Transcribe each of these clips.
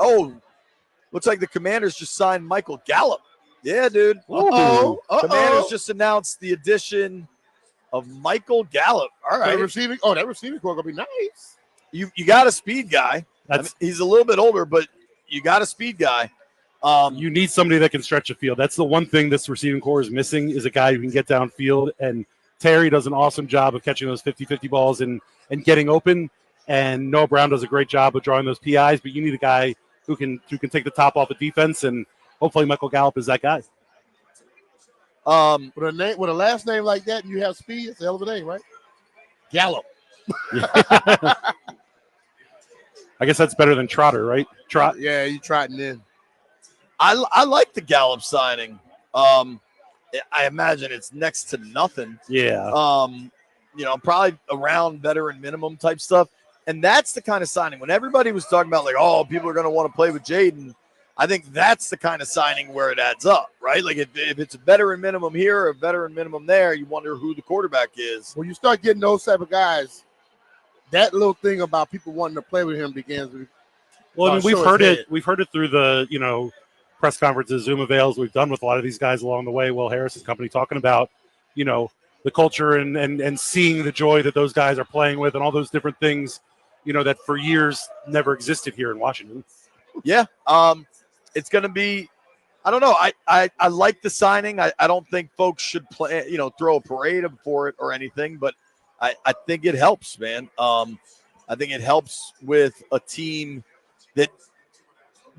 Oh, looks like the Commanders just signed Michael Gallup. Yeah, dude. Commanders just announced the addition of Michael Gallup. All right. That receiving core going to be nice. You got a speed guy. He's a little bit older, but you got a speed guy. You need somebody that can stretch the field. That's the one thing this receiving core is missing, is a guy who can get downfield. And Terry does an awesome job of catching those 50-50 balls and getting open. And Noah Brown does a great job of drawing those PIs, but you need a guy who can take the top off of defense, and hopefully Michael Gallup is that guy. With a last name like that, and you have speed. It's a hell of a name, right? Gallup. I guess that's better than Trotter, right? Yeah, you trotting in. I like the Gallup signing. I imagine it's next to nothing. Yeah. Probably around veteran minimum type stuff. And that's the kind of signing when everybody was talking about, like, oh, people are going to want to play with Jaden. I think that's the kind of signing where it adds up, right? Like if it's a veteran minimum here or a veteran minimum there, you wonder who the quarterback is. When you start getting those type of guys, that little thing about people wanting to play with him begins. Well, I mean, we've heard it through the, press conferences, Zoom avails we've done with a lot of these guys along the way. Will Harris's company talking about, the culture and seeing the joy that those guys are playing with and all those different things, that for years never existed here in Washington. Yeah. It's going to be, I don't know. I like the signing. I don't think folks should play, throw a parade for it or anything, but I think it helps, man. I think it helps with a team that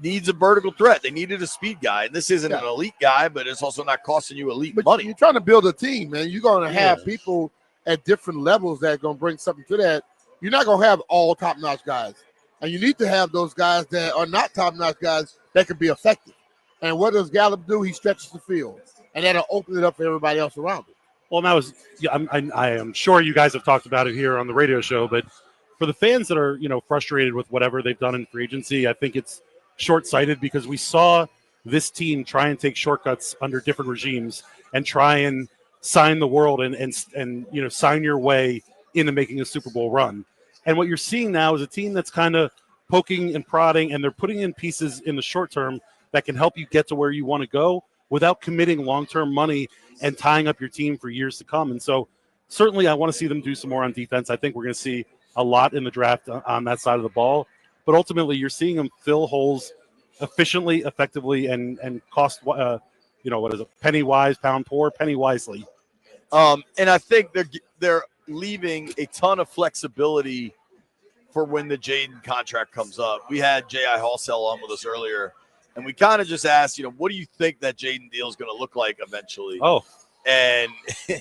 needs a vertical threat. They needed a speed guy, and this isn't an elite guy, but it's also not costing you elite money. You're trying to build a team, man. You're going to have people at different levels that are going to bring something to that. You're not going to have all top-notch guys, and you need to have those guys that are not top-notch guys that can be effective. And what does Gallup do? He stretches the field, and that'll open it up for everybody else around it. Well, that was I am sure you guys have talked about it here on the radio show, but for the fans that are frustrated with whatever they've done in free agency, I think it's short-sighted because we saw this team try and take shortcuts under different regimes and try and sign the world and sign your way into making a Super Bowl run. And what you're seeing now is a team that's kind of poking and prodding, and they're putting in pieces in the short term that can help you get to where you want to go without committing long-term money and tying up your team for years to come. And so certainly I want to see them do some more on defense. I think we're going to see a lot in the draft on that side of the ball. But ultimately, you're seeing them fill holes efficiently, effectively, and cost, penny wise, pound poor, penny wisely. And I think they're leaving a ton of flexibility for when the Jaden contract comes up. We had J.I. Halsell on with us earlier, and we kind of just asked, what do you think that Jaden deal is going to look like eventually? Oh. And you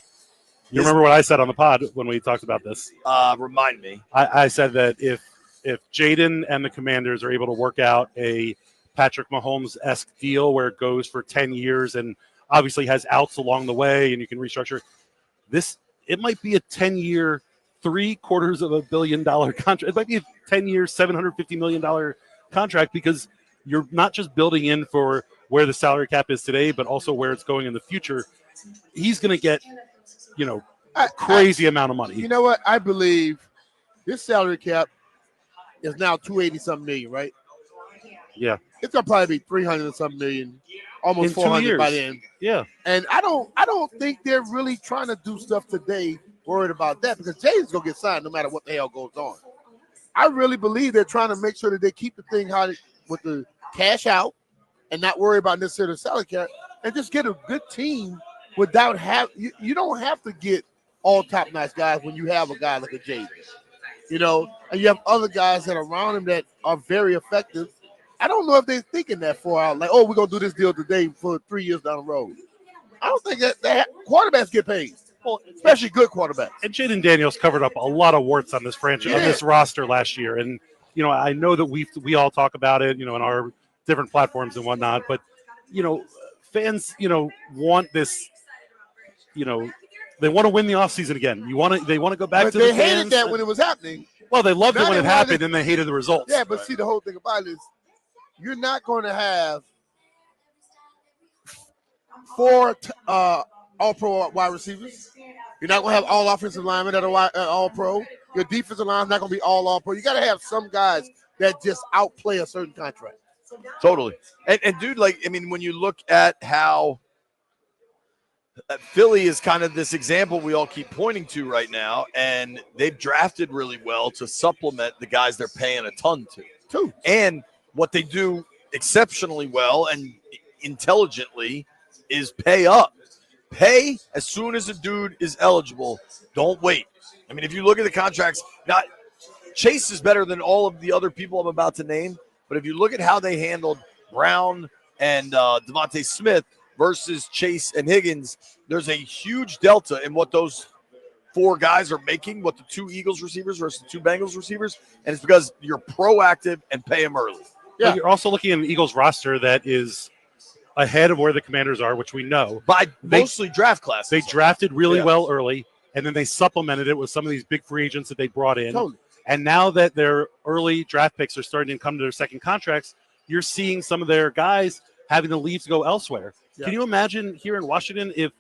remember what I said on the pod when we talked about this? Remind me. I said that if Jaden and the Commanders are able to work out a Patrick Mahomes-esque deal where it goes for 10 years and obviously has outs along the way and you can restructure this, it might be a 10-year, $750 million contract. It might be a 10-year, $750 million contract because you're not just building in for where the salary cap is today, but also where it's going in the future. He's going to get, a crazy amount of money. You know what? I believe this salary cap is now $280-something million, right? Yeah. It's gonna probably be $300-something million, almost $400 by then. Yeah. And I don't think they're really trying to do stuff today worried about that because Jaden's gonna get signed no matter what the hell goes on. I really believe they're trying to make sure that they keep the thing high with the cash out and not worry about necessarily the salary cap and just get a good team without you don't have to get all top-notch guys when you have a guy like a Jaden. And you have other guys that are around him that are very effective. I don't know if they're thinking that far out, like, oh, we're going to do this deal today for 3 years down the road. I don't think that quarterbacks get paid, especially good quarterbacks. And Jaden Daniels covered up a lot of warts on this franchise, on this roster last year. And, I know that we all talk about it, in our different platforms and whatnot. But, fans, want this, they want to win the offseason again. They want to go back to the fans. They hated that when it was happening. Well, they loved it when it happened, and they hated the results. Yeah, but see, the whole thing about it is you're not going to have 4 all-pro wide receivers. You're not going to have all offensive linemen that are all-pro. Your defensive line is not going to be all-pro. You got to have some guys that just outplay a certain contract. Totally. And dude, like, I mean, when you look at how Philly is kind of this example we all keep pointing to right now, and they've drafted really well to supplement the guys they're paying a ton to. Too. And what they do exceptionally well and intelligently is pay up. Pay as soon as a dude is eligible. Don't wait. I mean, if you look at the contracts, not Chase is better than all of the other people I'm about to name, but if you look at how they handled Brown and Devontae Smith versus Chase and Higgins, there's a huge delta in what those four guys are making, what the two Eagles receivers versus the two Bengals receivers, and it's because you're proactive and pay them early. Yeah. But you're also looking at an Eagles roster that is ahead of where the Commanders are, which we know. By mostly draft classes. They drafted really well early, and then they supplemented it with some of these big free agents that they brought in. Totally. And now that their early draft picks are starting to come to their second contracts, you're seeing some of their guys having to leave to go elsewhere. Yeah. Can you imagine here in Washington if,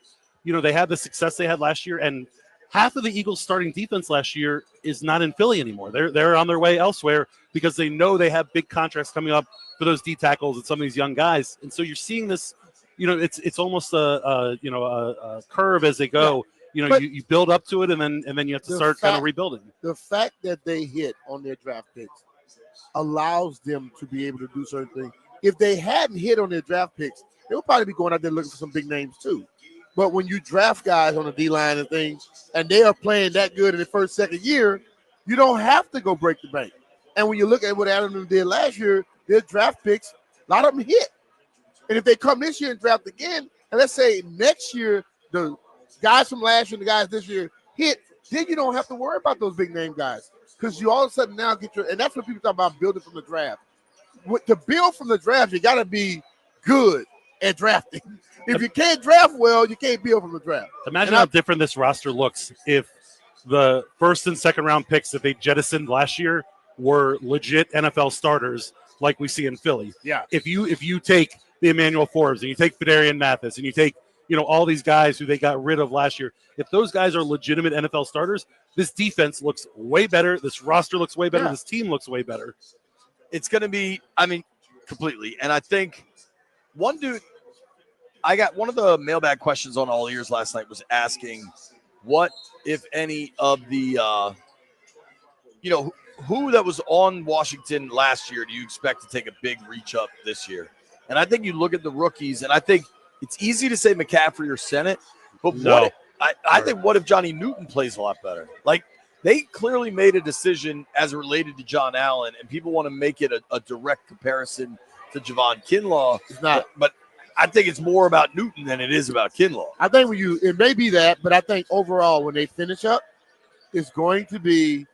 they had the success they had last year, and half of the Eagles starting defense last year is not in Philly anymore. They're on their way elsewhere because they know they have big contracts coming up for those D tackles and some of these young guys. And so you're seeing this, it's almost a curve as they go. Yeah. You build up to it, and then you have to start kind of rebuilding. The fact that they hit on their draft picks allows them to be able to do certain things. If they hadn't hit on their draft picks, they would probably be going out there looking for some big names too. But when you draft guys on the D-line and things, and they are playing that good in the first, second year, you don't have to go break the bank. And when you look at what Adam did last year, their draft picks, a lot of them hit. And if they come this year and draft again, and let's say next year the guys from last year and the guys this year hit, then you don't have to worry about those big name guys because you all of a sudden now get and that's what people talk about building from the draft. To build from the draft, you got to be good at drafting. If you can't draft well, you can't build from the draft. Imagine how different this roster looks if the first and second round picks that they jettisoned last year were legit NFL starters like we see in Philly. Yeah. If you take the Emmanuel Forbes and you take Fidarian Mathis and you take all these guys who they got rid of last year, if those guys are legitimate NFL starters, this defense looks way better. This roster looks way better. Yeah. This team looks way better. It's going to be, completely. And I think I got one of the mailbag questions on All Ears last night was asking what, if any, of the, who that was on Washington last year do you expect to take a big reach up this year? And I think you look at the rookies, and I think it's easy to say McCaffrey or Sennett, but I think what if Johnny Newton plays a lot better? Like, they clearly made a decision as it related to John Allen, and people want to make it a direct comparison to Javon Kinlaw. It's not. But I think it's more about Newton than it is about Kinlaw. I think it may be that, but I think overall when they finish up, it's going to be,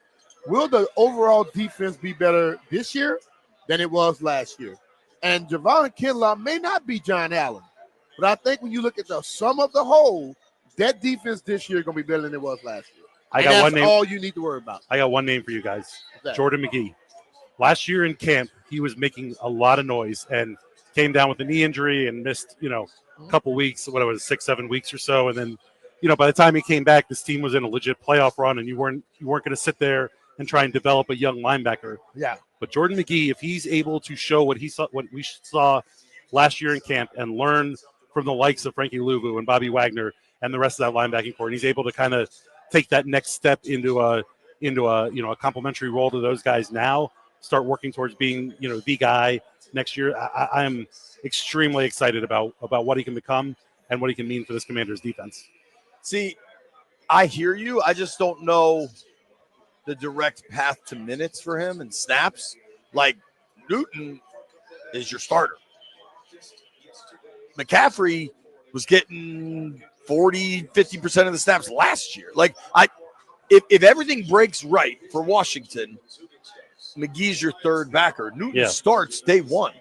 will the overall defense be better this year than it was last year? And Javon Kinlaw may not be John Allen, but I think when you look at the sum of the whole, that defense this year is going to be better than it was last year. That's all you need to worry about. I got one name for you guys. Jordan McGee. Last year in camp, he was making a lot of noise and came down with a knee injury and missed, a couple weeks, 6-7 weeks or so. And then, by the time he came back, this team was in a legit playoff run, and you weren't going to sit there and try and develop a young linebacker. Yeah. But Jordan McGee, if he's able to show what we saw last year in camp and learn from the likes of Frankie Louvu and Bobby Wagner and the rest of that linebacking core, and he's able to kind of take that next step into a complementary role to those guys now, start working towards being, the guy next year. I'm extremely excited about what he can become and what he can mean for this Commanders defense. See, I hear you. I just don't know the direct path to minutes for him and snaps. Like, Newton is your starter. McCaffrey was getting 40-50% of the snaps last year. Like, if everything breaks right for Washington, McGee's your third backer. Newton starts day one.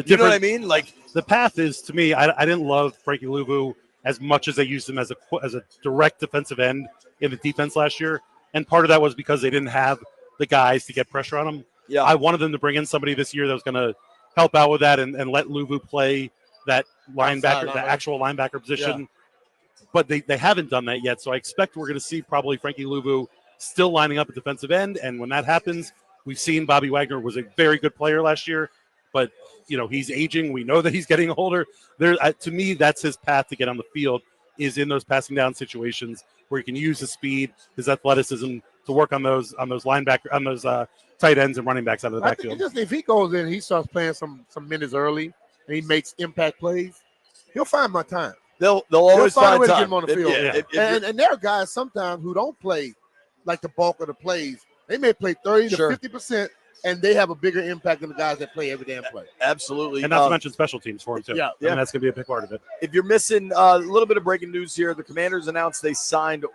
You know what I mean? Like, the path is, to me, I didn't love Frankie Louvu as much as they used him as a direct defensive end in the defense last year. And part of that was because they didn't have the guys to get pressure on him. Yeah. I wanted them to bring in somebody this year that was going to help out with that and let Louvu play that linebacker, the actual linebacker position. Yeah. But they haven't done that yet. So I expect we're going to see probably Frankie Louvu still lining up at defensive end. And when that happens, we've seen Bobby Wagner was a very good player last year. but he's aging. We know that he's getting older. To me, that's his path to get on the field, is in those passing down situations where he can use his speed, his athleticism to work on those tight ends and running backs out of the backfield. Just if he goes in, he starts playing some minutes early, and he makes impact plays, he'll find my time. They'll always find a way time to get him on the field. Yeah. And there are guys sometimes who don't play like the bulk of the plays. They may play 30 to 50%, and they have a bigger impact than the guys that play every damn play. Absolutely. And not to mention special teams for him, too. Yeah. And that's going to be a big part of it. If you're missing a little bit of breaking news here, the Commanders announced they signed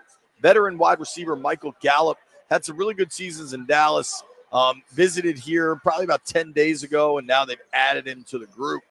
veteran wide receiver Michael Gallup. Had some really good seasons in Dallas. Visited here probably about 10 days ago, and now they've added him to the group.